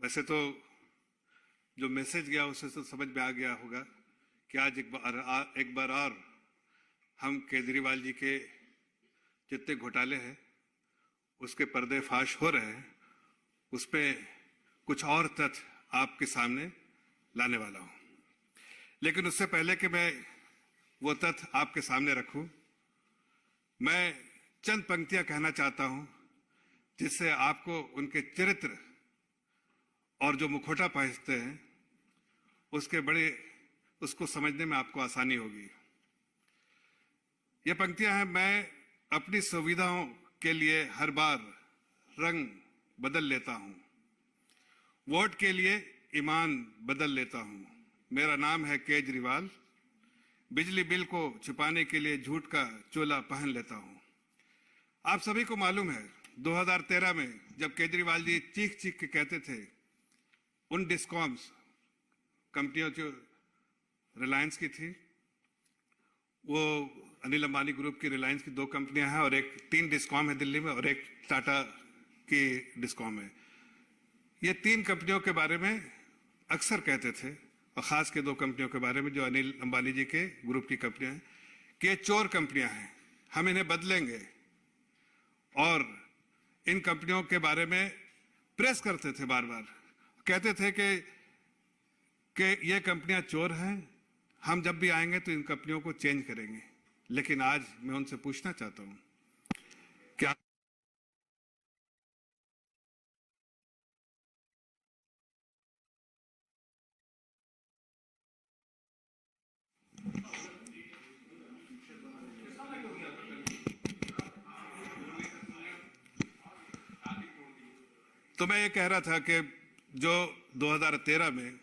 वैसे तो जो मैसेज गया उससे तो समझ में आ गया होगा कि आज एक बार और हम केजरीवाल जी के जितने घोटाले हैं उसके पर्देफाश हो रहे हैं, उस पर कुछ और तथ्य आपके सामने लाने वाला हूं। लेकिन उससे पहले कि मैं वो तथ्य आपके सामने रखूं, मैं चंद पंक्तियां कहना चाहता हूं जिससे आपको उनके चरित्र और जो मुखौटा पहनते हैं उसको समझने में आपको आसानी होगी। ये पंक्तियां हैं, मैं अपनी सुविधाओं के लिए हर बार रंग बदल लेता हूं, वोट के लिए ईमान बदल लेता हूं, मेरा नाम है केजरीवाल, बिजली बिल को छुपाने के लिए झूठ का चोला पहन लेता हूं। आप सभी को मालूम है 2013 में जब केजरीवाल जी चीख चीख के कहते थे उन डिस्कॉम्स कंपनियों जो रिलायंस की थी, वो अनिल अंबानी ग्रुप की रिलायंस की 2 कंपनियां हैं और 3 डिस्कॉम है दिल्ली में और एक टाटा की डिस्कॉम है। ये 3 कंपनियों के बारे में अक्सर कहते थे और खास के 2 कंपनियों के बारे में जो अनिल अंबानी जी के ग्रुप की कंपनियां हैं कि ये चोर कंपनियां हैं, हम इन्हें बदलेंगे। और इन कंपनियों के बारे में प्रेस करते थे, बार बार कहते थे कि ये कंपनियां चोर हैं, हम जब भी आएंगे तो इन कंपनियों को चेंज करेंगे। लेकिन आज मैं उनसे पूछना चाहता हूं क्या तो मैं ये कह रहा था कि जो 2013 में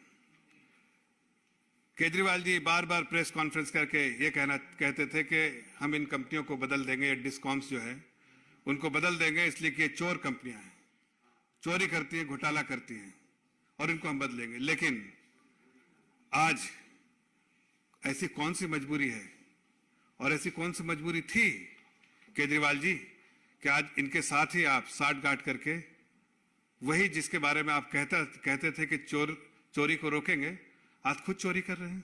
केजरीवाल जी बार बार प्रेस कॉन्फ्रेंस करके ये कहते थे कि हम इन कंपनियों को बदल देंगे, डिस्कॉम्स जो है उनको बदल देंगे इसलिए कि ये चोर कंपनियां हैं, चोरी करती हैं, घोटाला करती हैं और इनको हम बदलेंगे। लेकिन आज ऐसी कौन सी मजबूरी है और ऐसी कौन सी मजबूरी थी केजरीवाल जी कि आज इनके साथ ही आप साठगांठ करके वही जिसके बारे में आप कहते थे कि चोरी को रोकेंगे, आज खुद चोरी कर रहे हैं।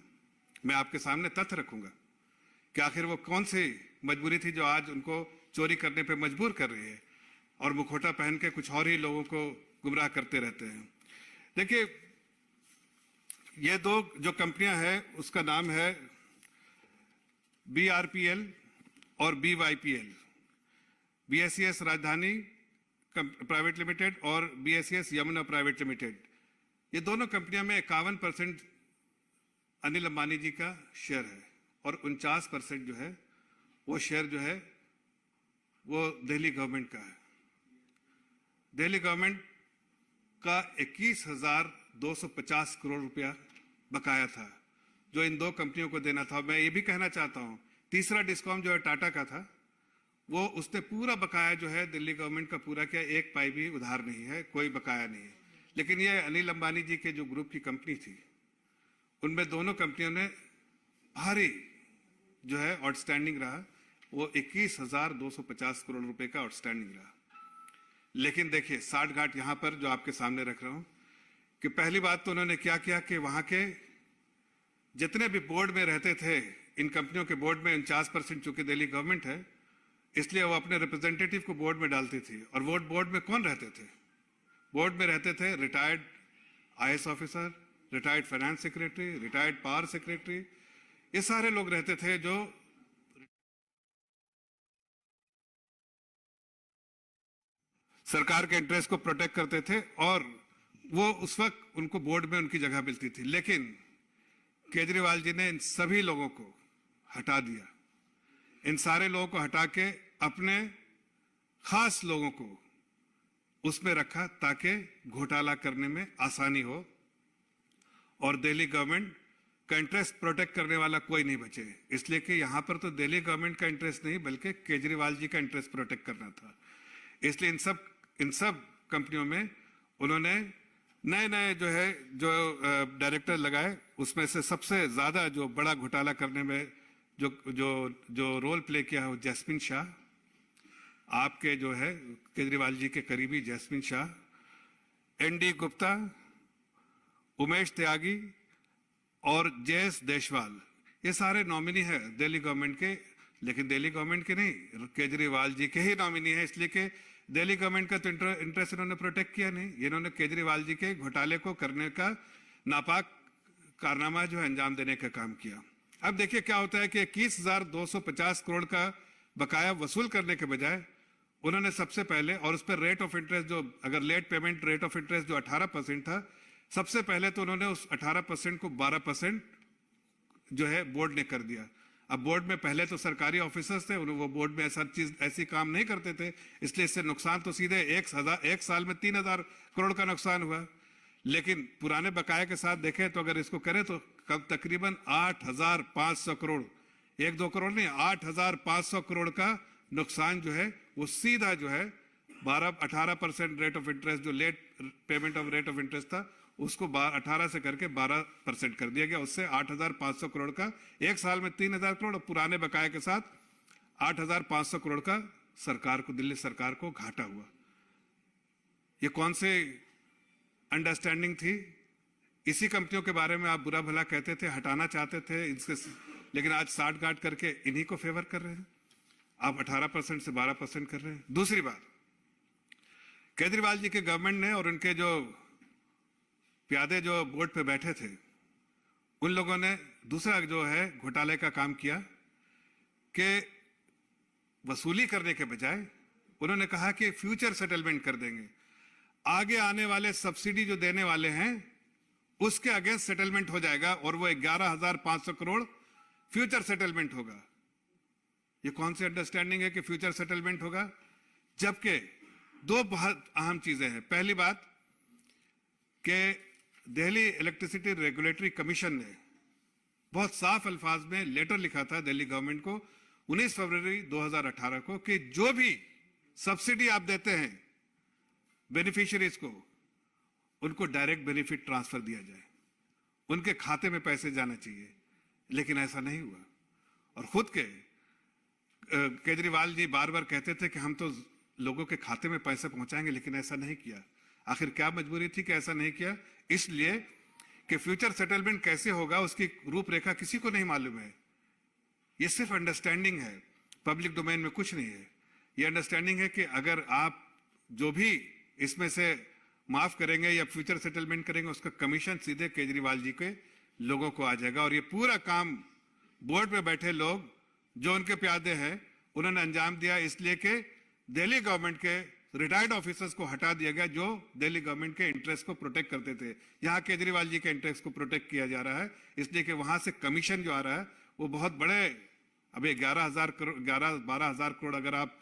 मैं आपके सामने तथ्य रखूंगा कि आखिर वो कौन सी मजबूरी थी जो आज उनको चोरी करने पे मजबूर कर रही है और मुखौटा पहन के कुछ और ही लोगों को गुमराह करते रहते हैं। देखिए, ये 2 जो कंपनियां हैं उसका नाम है BRPL और BYPL, BSES राजधानी प्राइवेट लिमिटेड और BSES यमुना प्राइवेट लिमिटेड। ये दोनों कंपनियों में 51% अनिल अंबानी जी का शेयर है और 49% जो है वो शेयर जो है वो दिल्ली गवर्नमेंट का है। दिल्ली गवर्नमेंट का 21,250 करोड़ रुपया बकाया था जो इन 2 कंपनियों को देना था। मैं ये भी कहना चाहता हूं, तीसरा डिस्कॉम जो है टाटा का था, वो उसने पूरा बकाया जो है दिल्ली गवर्नमेंट का पूरा किया, 1 पाई भी उधार नहीं है, कोई बकाया नहीं है। लेकिन ये अनिल अंबानी जी के जो ग्रुप की कंपनी थी उनमें दोनों कंपनियों ने भारी जो है आउटस्टैंडिंग रहा, वो 21,250 करोड़ रुपए का आउटस्टैंडिंग रहा। लेकिन देखिए साठगांठ यहां पर जो आपके सामने रख रहा हूं कि पहली बात तो उन्होंने क्या किया कि वहां के जितने भी बोर्ड में रहते थे, इन कंपनियों के बोर्ड में 49% चूंकि दिल्ली गवर्नमेंट है इसलिए वो अपने रिप्रेजेंटेटिव को बोर्ड में डालती थी। और बोर्ड में कौन रहते थे? बोर्ड में रहते थे retired IAS officer, retired finance secretary, retired power secretary, ये सारे लोग रहते थे जो सरकार के इंटरेस्ट को प्रोटेक्ट करते थे और वो उस वक्त उनको बोर्ड में उनकी जगह मिलती थी। लेकिन केजरीवाल जी ने इन सभी लोगों को हटा दिया, इन सारे लोगों को हटा के अपने खास लोगों को उसमें रखा ताकि घोटाला करने में आसानी हो और दिल्ली गवर्नमेंट का इंटरेस्ट प्रोटेक्ट करने वाला कोई नहीं बचे। इसलिए कि यहां पर तो दिल्ली गवर्नमेंट का इंटरेस्ट नहीं बल्कि केजरीवाल जी का इंटरेस्ट प्रोटेक्ट करना था। इसलिए इन सब कंपनियों में उन्होंने नए जो डायरेक्टर लगाए, उसमें से सबसे ज्यादा जो बड़ा घोटाला करने में जो रोल प्ले किया है वो जैस्मिन शाह, आपके जो है केजरीवाल जी के करीबी जैस्मिन शाह, ND गुप्ता, उमेश त्यागी और जेएस देशवाल, ये सारे नॉमिनी है दिल्ली गवर्नमेंट के, लेकिन दिल्ली गवर्नमेंट के नहीं, केजरीवाल जी के ही नॉमिनी है, इसलिए कि दिल्ली गवर्नमेंट का तो इंटरेस्ट इन्होंने प्रोटेक्ट किया नहीं। इन्होंने केजरीवाल जी के घोटाले को करने का नापाक कारनामा जो है अंजाम देने का काम किया। अब देखिए क्या होता है कि 21,250 करोड़ का बकाया वसूल करने के बजाय उन्होंने सबसे पहले, और उस पर रेट ऑफ इंटरेस्ट जो, अगर late payment rate of interest जो 18% था, सबसे पहले तो उन्होंने उस 18% को 12% जो है बोर्ड ने कर दिया। अब बोर्ड में पहले तो सरकारी ऑफिसर्स थे, वो बोर्ड में ऐसी काम नहीं करते थे, इसलिए इससे नुकसान तो सीधे एक साल में 3,000 करोड़ का नुकसान हुआ। लेकिन पुराने बकाये के साथ देखें तो अगर इसको करें तो कब तकरीबन 8,500 करोड़, 1-2 करोड़ नहीं, 8,500 करोड़ का नुकसान जो है वो सीधा जो है 18% रेट ऑफ इंटरेस्ट, जो late payment of rate of interest था, उसको 18 से करके 12% कर दिया गया। उससे 8,500 करोड़ का, एक साल में 3,000 करोड़, पुराने बकाये के साथ 8,500 करोड़ का सरकार को, दिल्ली सरकार को घाटा हुआ। ये कौन से अंडरस्टैंडिंग थी? इसी कंपनियों के बारे में आप बुरा भला कहते थे, हटाना चाहते थे इसके, लेकिन आज साठ गांठ करके इन्हीं को फेवर कर रहे हैं। आप 18% से 12% कर रहे हैं। दूसरी बात, केजरीवाल जी के गवर्नमेंट ने और उनके जो प्यादे जो बोर्ड पे बैठे थे, उन लोगों ने दूसरा जो है घोटाले का काम किया कि वसूली करने के बजाय उन्होंने कहा कि फ्यूचर सेटलमेंट कर देंगे, आगे आने वाले सब्सिडी जो देने वाले हैं उसके अगेंस्ट सेटलमेंट हो जाएगा, और वो 11,500 करोड़ फ्यूचर सेटलमेंट होगा। ये कौन सी अंडरस्टैंडिंग है कि फ्यूचर सेटलमेंट होगा? जबकि दो बहुत अहम चीजें हैं। पहली बात कि दिल्ली इलेक्ट्रिसिटी रेगुलेटरी कमीशन ने बहुत साफ अल्फाज में लेटर लिखा था दिल्ली गवर्नमेंट को 19 फरवरी 2018 को कि जो भी सब्सिडी आप देते हैं बेनिफिशियरीज को, उनको डायरेक्ट बेनिफिट ट्रांसफर दिया जाए, उनके खाते में पैसे जाना चाहिए। लेकिन ऐसा नहीं हुआ। और खुद के केजरीवाल जी बार बार कहते थे कि हम तो लोगों के खाते में पैसे पहुंचाएंगे, लेकिन ऐसा नहीं किया। आखिर क्या मजबूरी थी कि ऐसा नहीं किया? इसलिए कि फ्यूचर सेटलमेंट कैसे होगा उसकी रूपरेखा किसी को नहीं मालूम है। ये सिर्फ अंडरस्टैंडिंग है, पब्लिक डोमेन में कुछ नहीं है। ये अंडरस्टैंडिंग है कि अगर आप जो भी इसमें से माफ करेंगे या फ्यूचर सेटलमेंट करेंगे, उसका कमीशन सीधे केजरीवाल जी के लोगों को आ जाएगा। और ये पूरा काम बोर्ड में बैठे लोग जो उनके प्यादे हैं उन्होंने अंजाम दिया, इसलिए कि दिल्ली गवर्नमेंट के रिटायर्ड ऑफिसर्स को हटा दिया गया जो दिल्ली गवर्नमेंट के इंटरेस्ट को प्रोटेक्ट करते थे। यहाँ केजरीवाल जी के इंटरेस्ट को प्रोटेक्ट किया जा रहा है, इसलिए कि वहां से कमीशन जो आ रहा है वो बहुत बड़े, अभी 11,000 करोड़ 12,000 करोड़ अगर आप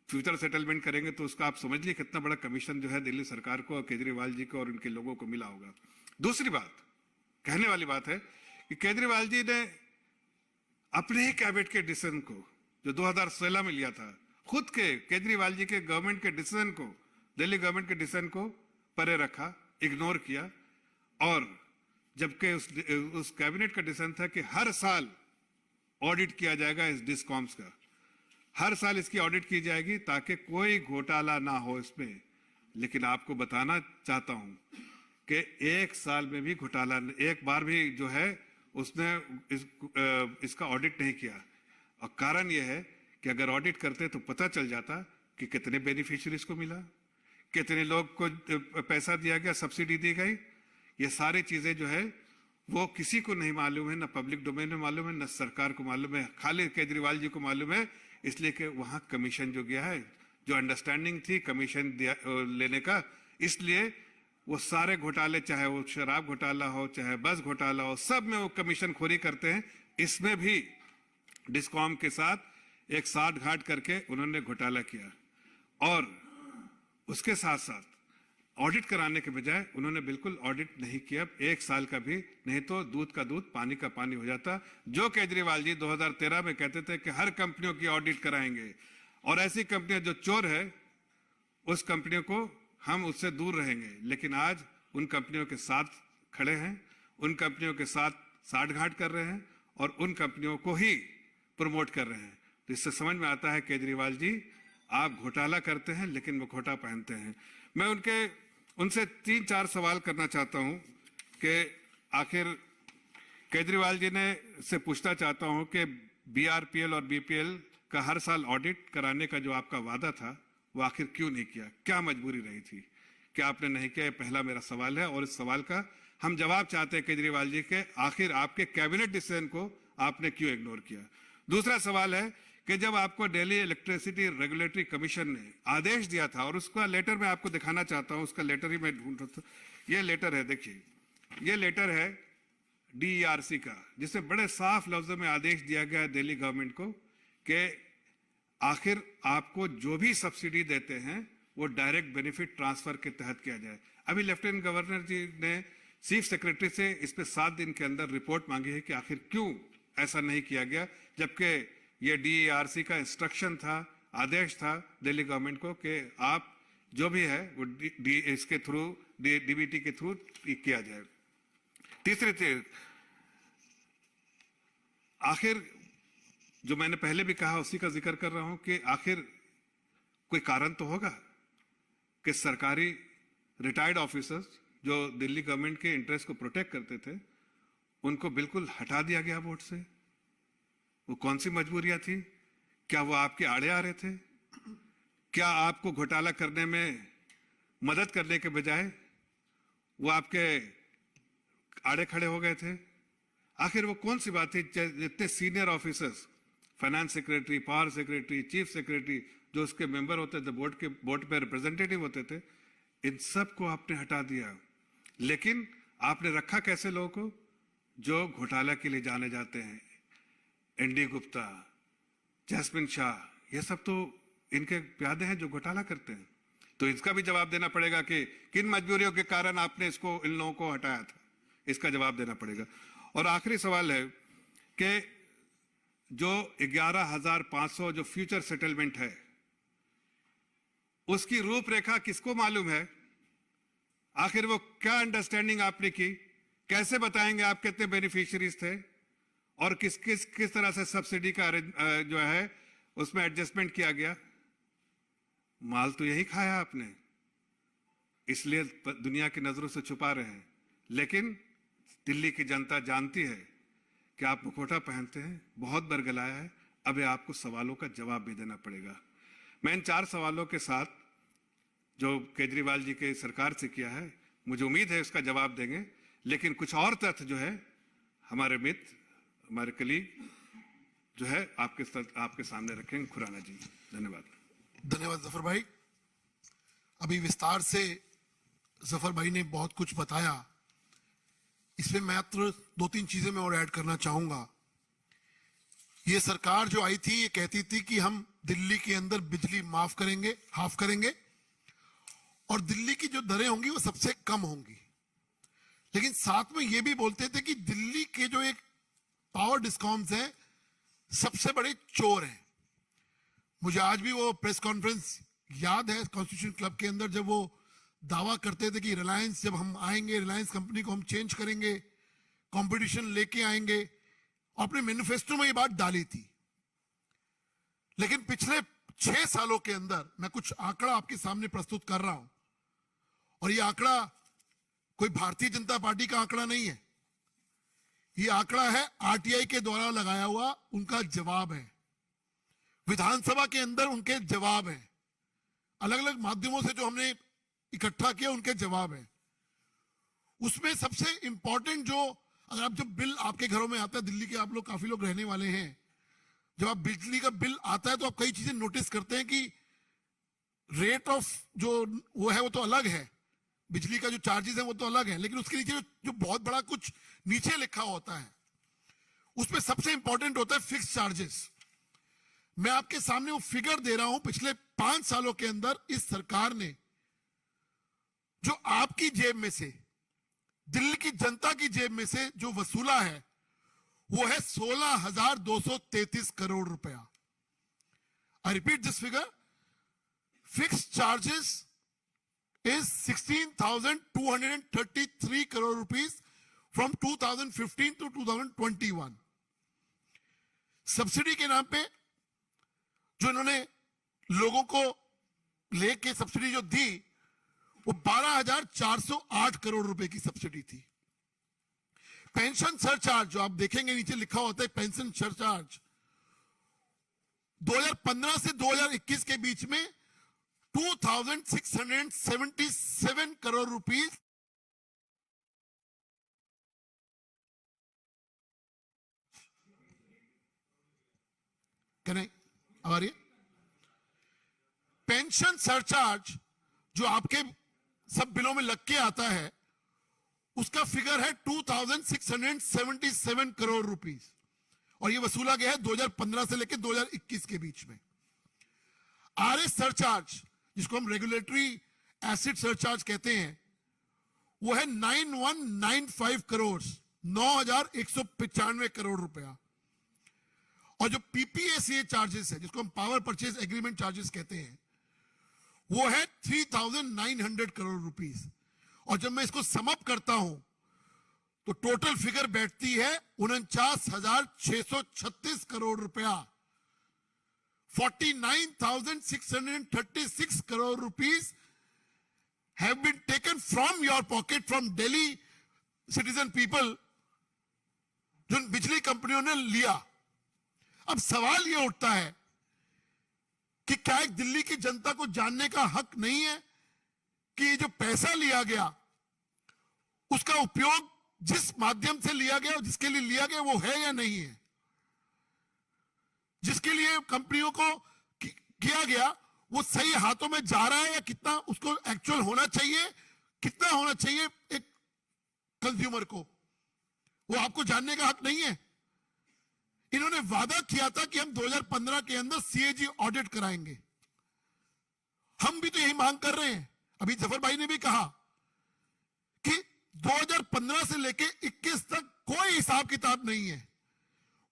फ्यूचर सेटलमेंट करेंगे तो उसका आप समझ लीजिए कितना बड़ा कमीशन जो है दिल्ली सरकार को और केजरीवाल जी को और उनके लोगों को मिला होगा। दूसरी बात, कहने वाली बात है कि केजरीवाल जी ने अपने ही कैबिनेट के डिसीजन को जो 2016 में लिया था, खुद के केजरीवाल जी के गवर्नमेंट के डिसीजन को, दिल्ली गवर्नमेंट के डिसीजन को परे रखा, इग्नोर किया। और जबकि उस कैबिनेट का डिसीजन था कि हर साल ऑडिट किया जाएगा इस डिस्कॉम्स का, हर साल इसकी ऑडिट की जाएगी ताकि कोई घोटाला ना हो इसमें। लेकिन आपको बताना चाहता हूं कि एक साल में भी घोटाला, एक बार भी जो है उसने इसका ऑडिट नहीं किया। और कारण यह है कि अगर ऑडिट करते तो पता चल जाता कि कितने बेनिफिशियरीज को मिला, कितने लोग को पैसा दिया गया, सब्सिडी दी गई। ये सारी चीजें जो है वो किसी को नहीं मालूम है, ना पब्लिक डोमेन में मालूम है, ना सरकार को मालूम है, खाली केजरीवाल जी को मालूम है। इसलिए कि वहां कमीशन जो गया है, जो अंडरस्टैंडिंग थी कमीशन लेने का, इसलिए वो सारे घोटाले, चाहे वो शराब घोटाला हो, चाहे बस घोटाला हो, सब में वो कमीशन खोरी करते हैं। इसमें भी डिस्कॉम के साथ एक साठ घाट करके उन्होंने घोटाला किया। और उसके साथ साथ ऑडिट कराने के बजाय उन्होंने बिल्कुल ऑडिट नहीं किया, एक साल का भी नहीं, तो दूध का दूध पानी का पानी हो जाता। जो केजरीवाल जी 2013 में कहते थे कि हर कंपनियों की ऑडिट कराएंगे और ऐसी कंपनियां जो चोर है उस कंपनियों को हम उससे दूर रहेंगे, लेकिन आज उन कंपनियों के साथ खड़े हैं, उन कंपनियों के साथ साठ घाट कर रहे हैं और उन कंपनियों को ही प्रमोट कर रहे हैं। तो इससे समझ में आता है केजरीवाल जी आप घोटाला करते हैं लेकिन मुखौटा पहनते हैं। मैं उनसे 3-4 सवाल करना चाहता हूं कि आखिर केजरीवाल जी ने से पूछना चाहता हूं कि बीआरपीएल और बीपीएल का हर साल ऑडिट कराने का जो आपका वादा था वो आखिर क्यों नहीं किया? क्या मजबूरी रही थी कि आपने नहीं किया? पहला मेरा सवाल है और इस सवाल का हम जवाब चाहते हैं केजरीवाल जी के, आखिर आपके कैबिनेट डिसीजन को आपने क्यों इग्नोर किया? दूसरा सवाल है कि जब आपको दिल्ली इलेक्ट्रिसिटी रेगुलेटरी कमीशन ने आदेश दिया था, और उसका लेटर मैं आपको दिखाना चाहता हूं, उसका लेटर ही मैं ढूंढ रहा था, ये लेटर है, देखिए ये लेटर है डीईआरसी का, जिससे बड़े साफ लफ्जों में आदेश दिया गया है दिल्ली गवर्नमेंट को कि आखिर आपको जो भी सब्सिडी देते हैं वो डायरेक्ट बेनिफिट ट्रांसफर के तहत किया जाए। अभी लेफ्टिनेंट गवर्नर जी ने चीफ सेक्रेटरी से इस पे 7 दिन के अंदर रिपोर्ट मांगी है कि आखिर क्यों ऐसा नहीं किया गया, जबकि ये डीईआरसी का इंस्ट्रक्शन था, आदेश था दिल्ली गवर्नमेंट को कि आप जो भी है वो इसके थ्रू डीबीटी के थ्रू किया जाए। तीसरी चीज, आखिर जो मैंने पहले भी कहा उसी का जिक्र कर रहा हूं कि आखिर कोई कारण तो होगा कि सरकारी रिटायर्ड ऑफिसर्स जो दिल्ली गवर्नमेंट के इंटरेस्ट को प्रोटेक्ट करते थे उनको बिल्कुल हटा दिया गया बोर्ड से। वो कौन सी मजबूरियां थी? क्या वो आपके आड़े आ रहे थे? क्या आपको घोटाला करने में मदद करने के बजाय वो आपके आड़े खड़े हो गए थे? आखिर वो कौन सी बात थी? जितने senior officers, finance secretary, power secretary, chief secretary, जो उसके मेंबर होते थे, बोर्ड पे रिप्रेजेंटेटिव होते थे, इन सब को आपने हटा दिया। लेकिन आपने रखा कैसे लोगों को? जो घोटाला के लिए जाने जाते हैं, एनडी गुप्ता, जैस्मिन शाह, ये सब तो इनके प्यादे हैं जो घोटाला करते हैं। तो इसका भी जवाब देना पड़ेगा कि किन मजबूरियों के कारण आपने इसको, इन लोगों को हटाया था, इसका जवाब देना पड़ेगा। और आखिरी सवाल है कि जो 11,500 जो फ्यूचर सेटलमेंट है उसकी रूपरेखा किसको मालूम है? आखिर वो क्या अंडरस्टैंडिंग आपने की? कैसे बताएंगे आप कितने बेनिफिशियरीज थे और किस तरह से सब्सिडी का जो है उसमें एडजस्टमेंट किया गया? माल तो यही खाया आपने, इसलिए दुनिया की नजरों से छुपा रहे हैं। लेकिन दिल्ली की जनता जानती है कि आप मुखौटा पहनते हैं, बहुत बरगलाया है। अब आपको सवालों का जवाब भी देना पड़ेगा। मैं इन 4 सवालों के साथ जो केजरीवाल जी के सरकार से किया है, मुझे उम्मीद है इसका जवाब देंगे। लेकिन कुछ और तथ्य जो है हमारे मित्र, हमारे कलीग जो है आपके सामने रखेंगे। खुराना जी, धन्यवाद। धन्यवाद जफर भाई। अभी विस्तार से जफर भाई ने बहुत कुछ बताया। इसमें मात्र 2-3 चीजें मैं और ऐड करना चाहूंगा। ये सरकार जो आई थी ये कहती थी कि हम दिल्ली के अंदर बिजली हाफ करेंगे और दिल्ली की जो दरें होंगी वो सबसे कम होंगी। लेकिन साथ में ये भी बोलते थे कि दिल्ली के जो एक पावर डिस्कॉम्स हैं सबसे बड़े चोर हैं। मुझे आज भी वो प्रेस कॉन्फ्रेंस याद है कॉन्स्टिट्यूशन क्लब के अंदर, जब वो दावा करते थे कि रिलायंस, जब हम आएंगे रिलायंस कंपनी को हम चेंज करेंगे, कंपटीशन लेके आएंगे, और अपने मैनिफेस्टो में ये बात डाली थी। लेकिन पिछले 6 सालों के अंदर मैं कुछ आंकड़ा आपके सामने प्रस्तुत कर रहा हूं, और ये आंकड़ा कोई भारतीय जनता पार्टी का आंकड़ा नहीं है। ये आंकड़ा है आरटीआई के द्वारा लगाया हुआ, उनका जवाब है। विधानसभा के अंदर उनके जवाब है, अलग अलग माध्यमों से जो हमने इकट्ठा किया उनके जवाब है। उसमें सबसे इंपॉर्टेंट जो, अगर आप जब बिल आपके घरों में आता है, दिल्ली के आप लोग काफी लोग रहने वाले हैं, जब आप बिजली का बिल आता है तो आप कई चीजें नोटिस करते हैं कि रेट ऑफ जो वो है वो तो अलग है, बिजली का जो चार्जेस है वो तो अलग है, लेकिन उसके नीचे जो बहुत बड़ा कुछ नीचे लिखा होता है उसमें सबसे इंपॉर्टेंट होता है फिक्स चार्जेस। मैं आपके सामने वो फिगर दे रहा हूं, पिछले 5 सालों के अंदर इस सरकार ने जो आपकी जेब में से, दिल्ली की जनता की जेब में से जो वसूला है वो है 16,233 करोड़ रुपया। I repeat this figure, fix charges is 16,233 crore rupees from 2015 to 2021। Subsidy के नाम पे जो इन्होंने लोगों को लेके सब्सिडी जो दी वो 12,408 करोड़ रुपए की सब्सिडी थी। पेंशन सरचार्ज जो आप देखेंगे नीचे लिखा होता है पेंशन सरचार्ज 2015 से 2021 के बीच में 2677 करोड़ रुपीस नहीं अब आ रही है पेंशन सरचार्ज जो आपके सब बिलों में लग के आता है उसका फिगर है 2677 करोड़ रुपीस और ये वसूला गया है 2015 से लेकर 2021 के बीच में। आरएस सरचार्ज जिसको हम रेगुलेटरी एसिड सरचार्ज कहते हैं वो है 9195 करोड़ 9195 करोड़ रुपया और जो पीपीएसीए चार्जेस है जिसको हम पावर परचेज एग्रीमेंट चार्जेस कहते हैं वो है 3900 करोड़ रुपीस और जब मैं इसको समअप करता हूं तो टोटल फिगर बैठती है 49,636 करोड़ रुपया 49,636 crore rupees have been taken from your pocket from Delhi citizen people जो बिजली कंपनियों ने लिया। अब सवाल यह उठता है कि क्या एक दिल्ली की जनता को जानने का हक नहीं है कि ये जो पैसा लिया गया उसका उपयोग जिस माध्यम से लिया गया जिसके लिए लिया गया वो है या नहीं है, जिसके लिए कंपनियों को किया गया वो सही हाथों में जा रहा है या कितना उसको एक्चुअल होना चाहिए, कितना होना चाहिए एक कंज्यूमर को, वो आपको जानने का हक नहीं है। इन्होंने वादा किया था कि हम 2015 के अंदर सीएजी ऑडिट कराएंगे, हम भी तो यही मांग कर रहे हैं। अभी जफर भाई ने भी कहा कि 2015 से लेके 21 तक कोई हिसाब किताब नहीं है।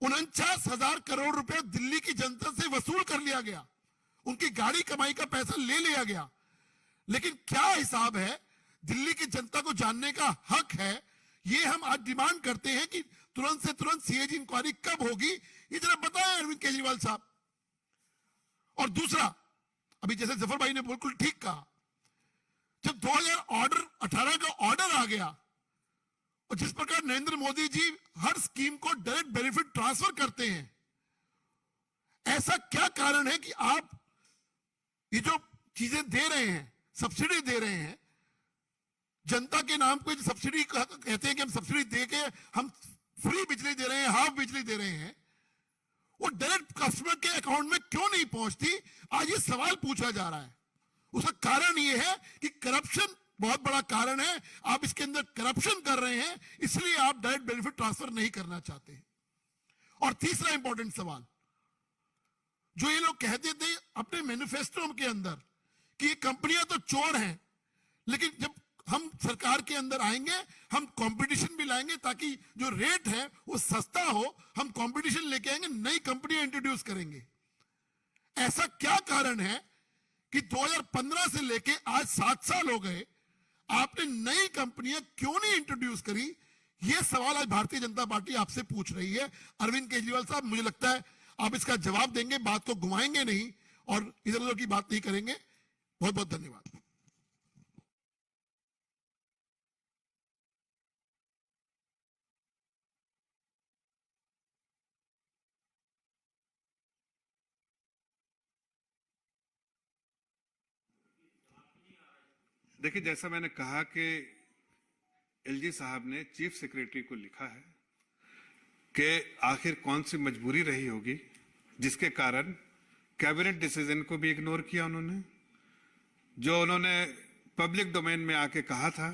49,000 करोड़ रुपए दिल्ली की जनता से वसूल कर लिया गया, उनकी गाड़ी कमाई का पैसा ले लिया गया, लेकिन क्या हिसाब है दिल्ली की जनता को जानने का हक है। ये हम आज डिमांड करते हैं कि तुरंत से तुरंत सीएजी इंक्वायरी कब होगी ये जरा बताएं अरविंद केजरीवाल साहब। और दूसरा, अभी जैसे जफर भाई ने बिल्कुल ठीक कहा, जब 2018 का ऑर्डर आ गया और जिस प्रकार नरेंद्र मोदी जी हर स्कीम को डायरेक्ट बेनिफिट ट्रांसफर करते हैं, ऐसा क्या कारण है कि आप ये जो चीजें दे रहे हैं, सब्सिडी दे रहे हैं, जनता के नाम पे सब्सिडी कहते हैं कि हम सब्सिडी दे के हम फ्री बिजली दे रहे हैं, हाफ बिजली दे रहे हैं, वो डायरेक्ट कस्टमर के अकाउंट में क्यों नहीं पहुंचती, आज ये सवाल पूछा जा रहा है। उसका कारण ये है कि करप्शन बहुत बड़ा कारण है। आप इसके अंदर करप्शन कर रहे हैं, इसलिए आप डायरेक्ट बेनिफिट ट्रांसफर नहीं करना चाहते। और तीसरा इंपॉर्टेंट सवाल, जो ये लोग कहते थे अपने मैनिफेस्टो के अंदर कि ये कंपनियां तो चोर हैं, लेकिन जब हम सरकार के अंदर आएंगे हम कंपटीशन भी लाएंगे ताकि जो रेट है वो सस्ता हो, हम कंपटीशन लेके आएंगे, नई कंपनियां इंट्रोड्यूस करेंगे। ऐसा क्या कारण है कि 2015 से लेके आज 7 साल हो गए, आपने नई कंपनियां क्यों नहीं इंट्रोड्यूस करी? यह सवाल आज भारतीय जनता पार्टी आपसे पूछ रही है। अरविंद केजरीवाल साहब, मुझे लगता है आप इसका जवाब देंगे, बात को घुमाएंगे नहीं और इधर उधर की बात नहीं करेंगे। बहुत बहुत धन्यवाद। देखिए, जैसा मैंने कहा कि एलजी साहब ने चीफ सेक्रेटरी को लिखा है कि आखिर कौन सी मजबूरी रही होगी जिसके कारण कैबिनेट डिसीजन को भी इग्नोर किया उन्होंने, जो उन्होंने पब्लिक डोमेन में आके कहा था,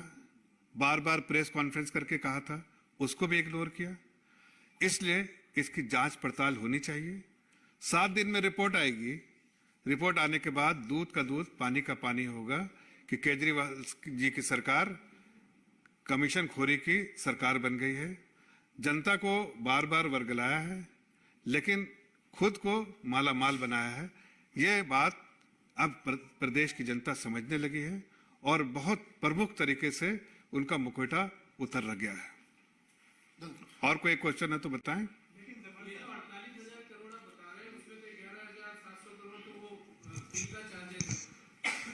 बार बार प्रेस कॉन्फ्रेंस करके कहा था, उसको भी इग्नोर किया। इसलिए इसकी जांच पड़ताल होनी चाहिए। 7 दिन में रिपोर्ट आएगी, रिपोर्ट आने के बाद दूध का दूध पानी का पानी होगा कि केजरीवाल जी की सरकार कमीशन खोरी की सरकार बन गई है, जनता को बार बार वर्गलाया है, लेकिन खुद को माला माल बनाया है। ये बात अब प्रदेश की जनता समझने लगी है और बहुत प्रमुख तरीके से उनका मुखौटा उतर गया है। और कोई क्वेश्चन है तो बताएं।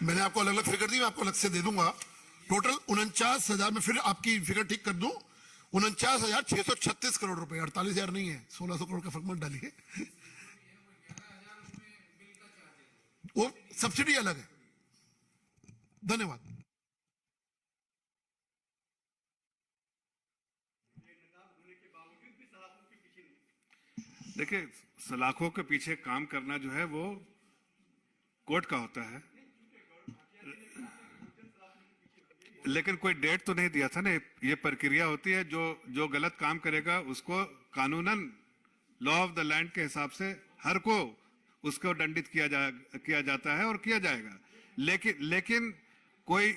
मैंने आपको अलग अलग फिगर दी, मैं आपको अलग से दे दूंगा। टोटल 49,000 में फिर आपकी फिगर ठीक कर दूं, 49,636 करोड़ रुपए, 48,000 नहीं है, 1,600 करोड़ का फर्क मत डालिए, वो सब्सिडी अलग है। धन्यवाद। देखिए, सलाखों के पीछे काम करना जो है वो कोर्ट का होता है, लेकिन कोई डेट तो नहीं दिया था ना। ये प्रक्रिया होती है, जो गलत काम करेगा उसको कानूनन लॉ ऑफ द लैंड के हिसाब से हर को उसको दंडित किया जाता है और किया जाएगा। लेकिन कोई,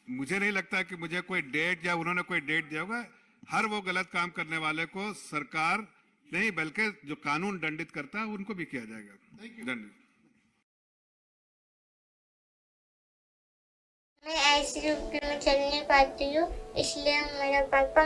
मुझे नहीं लगता कि मुझे कोई डेट या उन्होंने कोई डेट दिया होगा। हर वो गलत काम करने वाले को सरकार नहीं बल्कि जो कानून दंडित करता है उनको भी किया जाएगा। धन्यवाद। मैं ऐसे रूप में चल नहीं पाती हूँ, इसलिए मेरा पापा